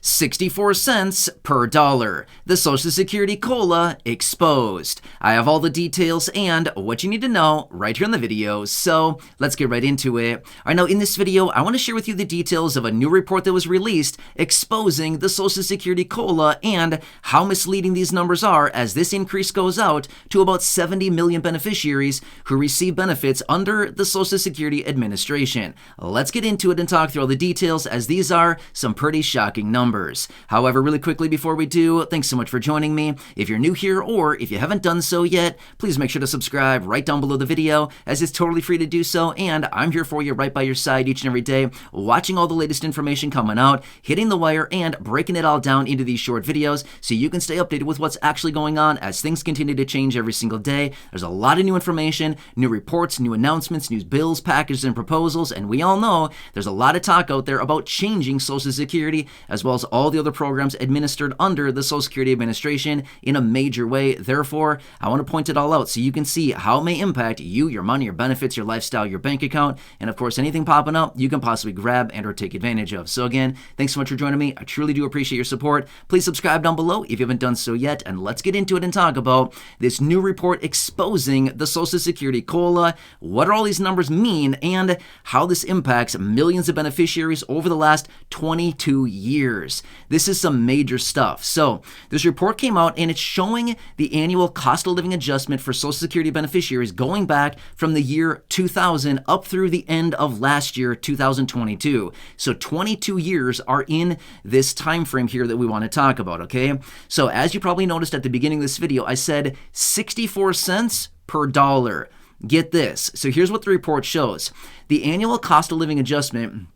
64 cents per dollar. The Social Security COLA exposed. I have all the details and what you need to know right here in the video, so let's get right into it. All right, now in this video, I want to share with you the details of a new report that was released exposing the Social Security COLA and how misleading these numbers are, as this increase goes out to about 70 million beneficiaries who receive benefits under the Social Security Administration. Let's get into it and talk through all the details, as these are some pretty shocking numbers. However, really quickly before we do, thanks so much for joining me. If you're new here or if you haven't done so yet, please make sure to subscribe right down below the video, as it's totally free to do so, and I'm here for you right by your side each and every day, watching all the latest information coming out, hitting the wire, and breaking it all down into these short videos so you can stay updated with what's actually going on as things continue to change every single day. There's a lot of new information, new reports, new announcements, new bills, packages, and proposals, and we all know there's a lot of talk out there about changing Social Security as well as all the other programs administered under the Social Security Administration in a major way. Therefore, I want to point it all out so you can see how it may impact you, your money, your benefits, your lifestyle, your bank account, and of course anything popping up you can possibly grab and or take advantage of. So again, thanks so much for joining me. I truly do appreciate your support. Please subscribe down below if you haven't done so yet, and let's get into it and talk about this new report exposing the Social Security COLA, what do all these numbers mean, and how this impacts millions of beneficiaries over the last 22 years. This is some major stuff. So this report came out and it's showing the annual cost of living adjustment for Social Security beneficiaries going back from the year 2000 up through the end of last year, 2022. So 22 years are in this time frame here that we want to talk about, okay? So as you probably noticed at the beginning of this video, I said 64 cents per dollar. Get this. So here's what the report shows. The annual cost of living adjustment,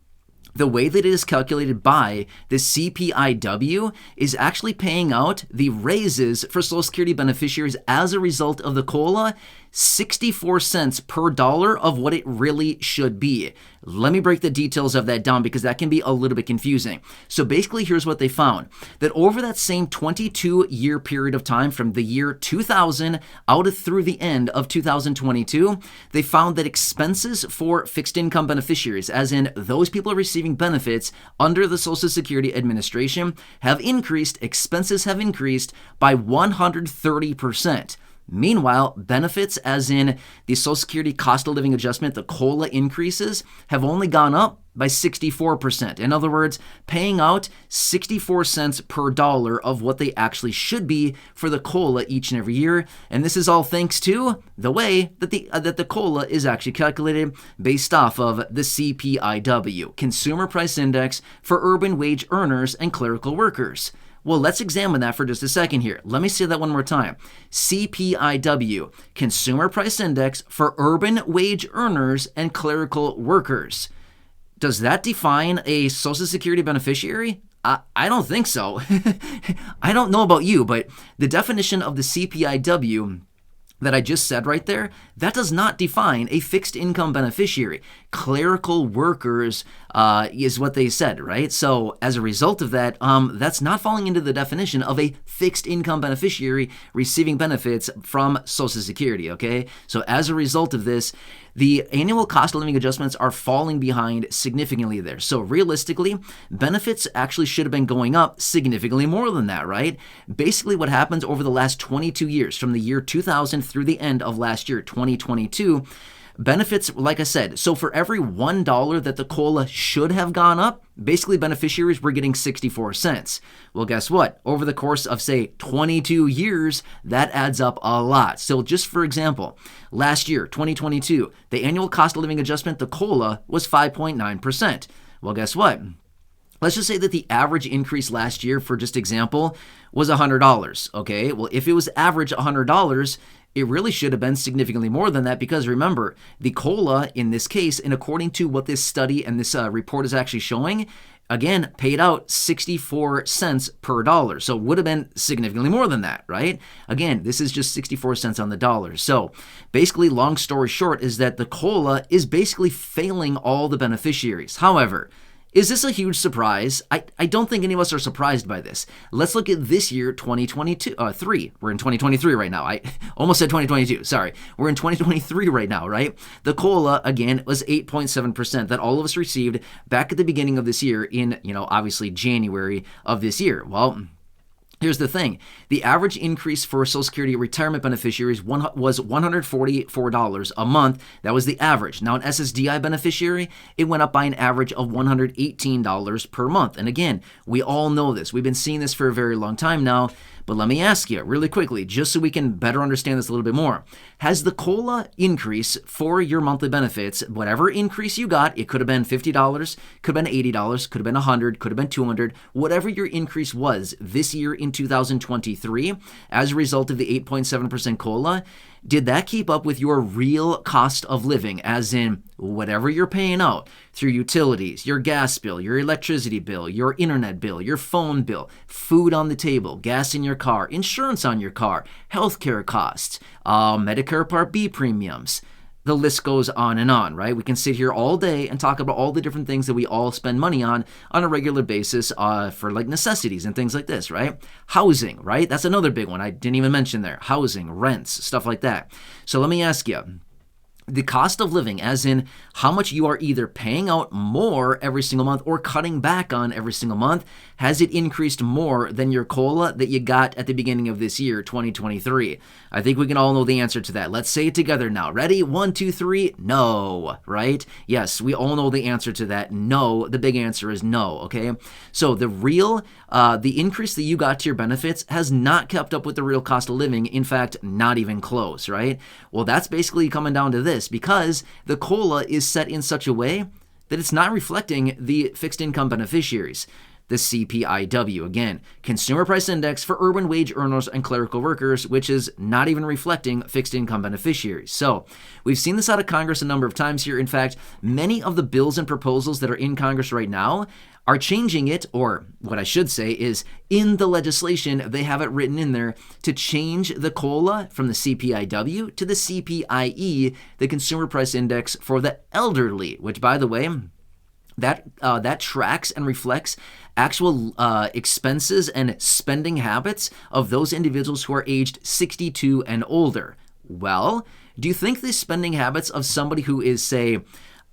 the way that it is calculated by the CPIW, is actually paying out the raises for Social Security beneficiaries as a result of the COLA, 64 cents per dollar of what it really should be. Let me break the details of that down because that can be a little bit confusing. So basically, here's what they found. That over that same 22-year period of time from the year 2000 out through the end of 2022, they found that expenses for fixed income beneficiaries, as in those people receiving benefits under the Social Security Administration, have increased, expenses have increased by 130%. Meanwhile, benefits, as in the Social Security cost of living adjustment, the COLA increases, have only gone up by 64%. In other words, paying out 64 cents per dollar of what they actually should be for the COLA each and every year. And this is all thanks to the way that the COLA is actually calculated based off of the CPIW, Consumer Price Index for urban wage earners and clerical workers. Well, let's examine that for just a second here. Let me say that one more time. CPIW, Consumer Price Index for urban wage earners and clerical workers. Does that define a Social Security beneficiary? I don't think so. I don't know about you, but the definition of the CPIW that I just said right there, that does not define a fixed income beneficiary. Clerical workers is what they said, right? So as a result of that, that's not falling into the definition of a fixed income beneficiary receiving benefits from Social Security, okay? So as a result of this, the annual cost of living adjustments are falling behind significantly there. So realistically, benefits actually should have been going up significantly more than that, right? Basically what happens over the last 22 years, from the year 2000 through the end of last year, 2022, benefits, like I said, so for every $1 that the COLA should have gone up, basically beneficiaries were getting 64 cents. Well, guess what? Over the course of, say, 22 years, that adds up a lot. So just for example, last year, 2022, the annual cost of living adjustment, the COLA, was 5.9%. Well, guess what? Let's just say that the average increase last year, for just example, was $100, okay? Well, if it was average $100, it really should have been significantly more than that, because remember, the COLA in this case, and according to what this study and this report is actually showing, again, paid out 64 cents per dollar. So it would have been significantly more than that, right? Again, this is just 64 cents on the dollar. So basically, long story short, is that the COLA is basically failing all the beneficiaries. However, Is this a huge surprise? I don't think any of us are surprised by this. Let's look at this year, 2023. We're in 2023 right now. I almost said 2022. Sorry. We're in 2023 right now, right? The COLA, again, was 8.7% that all of us received back at the beginning of this year in, obviously January of this year. Well, here's the thing. The average increase for Social Security retirement beneficiaries was $144 a month. That was the average. Now, an SSDI beneficiary, it went up by an average of $118 per month. And again, we all know this. We've been seeing this for a very long time now. But let me ask you really quickly, just so we can better understand this a little bit more. Has the COLA increase for your monthly benefits, whatever increase you got, it could have been $50, could have been $80, could have been $100, could have been $200, whatever your increase was this year in 2023 as a result of the 8.7% COLA, did that keep up with your real cost of living, as in whatever you're paying out through utilities, your gas bill, your electricity bill, your internet bill, your phone bill, food on the table, gas in your car, insurance on your car, healthcare costs, Medicare Part B premiums? The list goes on, right? We can sit here all day and talk about all the different things that we all spend money on a regular basis for like necessities and things like this, right? Housing, right? That's another big one I didn't even mention there. Housing, rents, stuff like that. So let me ask you, the cost of living, as in how much you are either paying out more every single month or cutting back on every single month, has it increased more than your COLA that you got at the beginning of this year, 2023? I think we can all know the answer to that. Let's say it together now. Ready? 1, 2, 3. No, right? Yes, we all know the answer to that. No, the big answer is no, okay? So the increase that you got to your benefits has not kept up with the real cost of living. In fact, not even close, right? Well, that's basically coming down to this, because the COLA is set in such a way that it's not reflecting the fixed income beneficiaries. The CPIW, again, Consumer Price Index for urban wage earners and clerical workers, which is not even reflecting fixed income beneficiaries. So we've seen this out of Congress a number of times here. In fact, many of the bills and proposals that are in Congress right now are changing it, or what I should say is in the legislation, they have it written in there to change the COLA from the CPIW to the CPIE, the Consumer Price Index for the elderly, which, by the way, that tracks and reflects actual expenses and spending habits of those individuals who are aged 62 and older. Well, do you think the spending habits of somebody who is, say,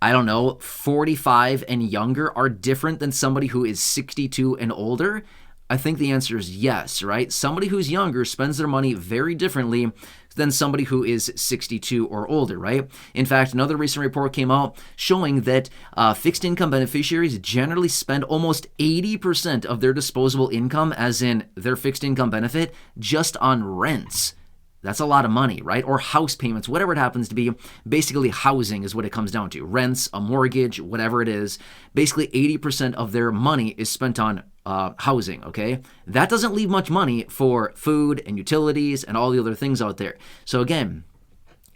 45 and younger are different than somebody who is 62 and older? I think the answer is yes, right? Somebody who's younger spends their money very differently than somebody who is 62 or older, right? In fact, another recent report came out showing that fixed income beneficiaries generally spend almost 80% of their disposable income, as in their fixed income benefit, just on rents. That's a lot of money, right? Or house payments, whatever it happens to be. Basically, housing is what it comes down to. Rents, a mortgage, whatever it is. Basically, 80% of their money is spent on housing, okay? That doesn't leave much money for food and utilities and all the other things out there. So again,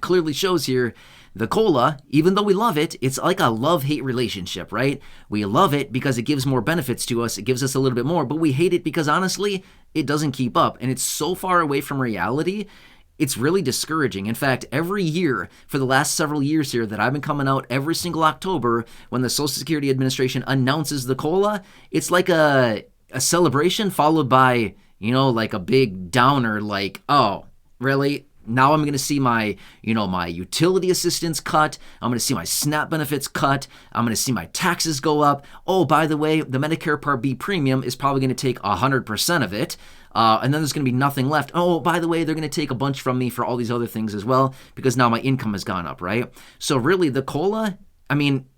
clearly shows here the COLA, even though we love it, it's like a love-hate relationship, right? We love it because it gives more benefits to us. It gives us a little bit more, but we hate it because honestly, it doesn't keep up. And it's so far away from reality, it's really discouraging. In fact, every year for the last several years here that I've been coming out every single October when the Social Security Administration announces the COLA, it's like a celebration followed by, like a big downer, like, oh, really? Now I'm going to see my utility assistance cut. I'm going to see my SNAP benefits cut. I'm going to see my taxes go up. Oh, by the way, the Medicare Part B premium is probably going to take 100% of it. And then there's going to be nothing left. Oh, by the way, they're going to take a bunch from me for all these other things as well, because now my income has gone up, right? So really, the COLA,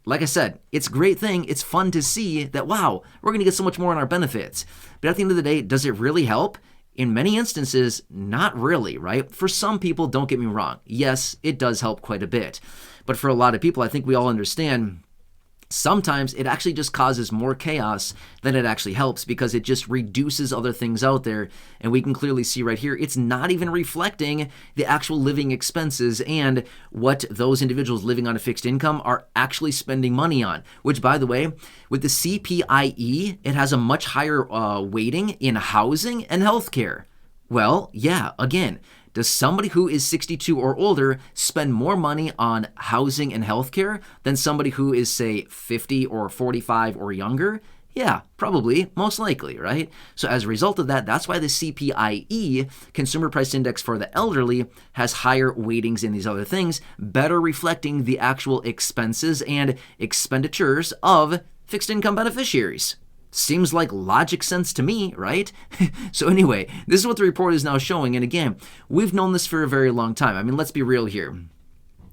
like I said, it's a great thing. It's fun to see that, wow, we're going to get so much more on our benefits. But at the end of the day, does it really help? In many instances, not really, right? For some people, don't get me wrong. Yes, it does help quite a bit. But for a lot of people, I think we all understand, sometimes it actually just causes more chaos than it actually helps, because it just reduces other things out there. And we can clearly see right here, it's not even reflecting the actual living expenses and what those individuals living on a fixed income are actually spending money on, which, by the way, with the CPIE, it has a much higher weighting in housing and healthcare. Well, yeah, again, Does somebody who is 62 or older spend more money on housing and healthcare than somebody who is, say, 50 or 45 or younger? Yeah, probably, most likely, right? So as a result of that, that's why the CPIE, Consumer Price Index for the elderly, has higher weightings in these other things, better reflecting the actual expenses and expenditures of fixed income beneficiaries. Seems like logic sense to me, right? So anyway, this is what the report is now showing. And again, we've known this for a very long time. I mean, let's be real here.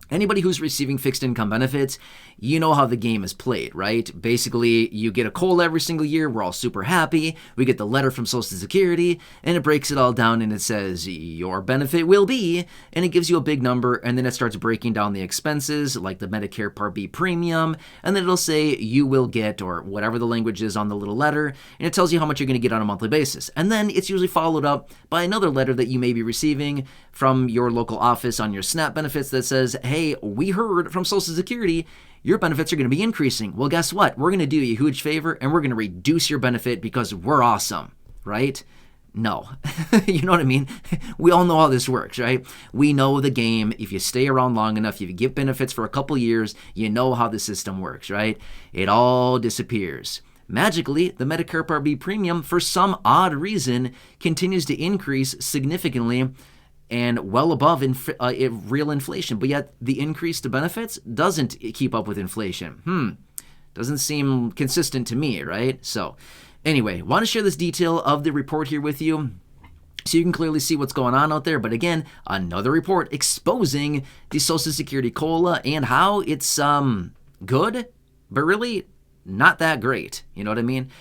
Anybody who's receiving fixed income benefits, you know how the game is played, right? Basically, you get a COLA every single year. We're all super happy. We get the letter from Social Security, and it breaks it all down, and it says, your benefit will be, and it gives you a big number, and then it starts breaking down the expenses, like the Medicare Part B premium, and then it'll say you will get, or whatever the language is on the little letter, and it tells you how much you're going to get on a monthly basis. And then it's usually followed up by another letter that you may be receiving from your local office on your SNAP benefits that says, hey, we heard from Social Security your benefits are going to be increasing. Well, guess what? We're going to do you a huge favor and we're going to reduce your benefit because we're awesome, right? No. You know what I mean? We all know how this works, right? We know the game. If you stay around long enough, if you get benefits for a couple years, you know how the system works, right? It all disappears. Magically, the Medicare Part B premium, for some odd reason, continues to increase significantly and well above real inflation. But yet the increase to benefits doesn't keep up with inflation. Doesn't seem consistent to me, right? So anyway, want to share this detail of the report here with you so you can clearly see what's going on out there. But again, another report exposing the Social Security COLA and how it's good, but really not that great. You know what I mean?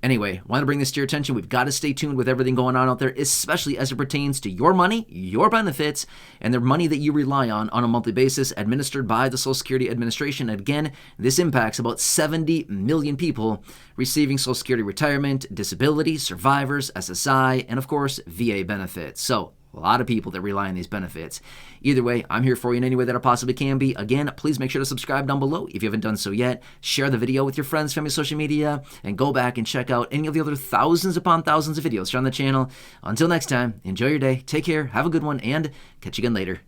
Anyway, want to bring this to your attention. We've got to stay tuned with everything going on out there, especially as it pertains to your money, your benefits, and the money that you rely on a monthly basis administered by the Social Security Administration. And again, this impacts about 70 million people receiving Social Security retirement, disability, survivors, SSI, and of course, VA benefits. So a lot of people that rely on these benefits. Either way, I'm here for you in any way that I possibly can be. Again, please make sure to subscribe down below if you haven't done so yet. Share the video with your friends, family, social media, and go back and check out any of the other thousands upon thousands of videos here on the channel. Until next time, enjoy your day, take care, have a good one, and catch you again later.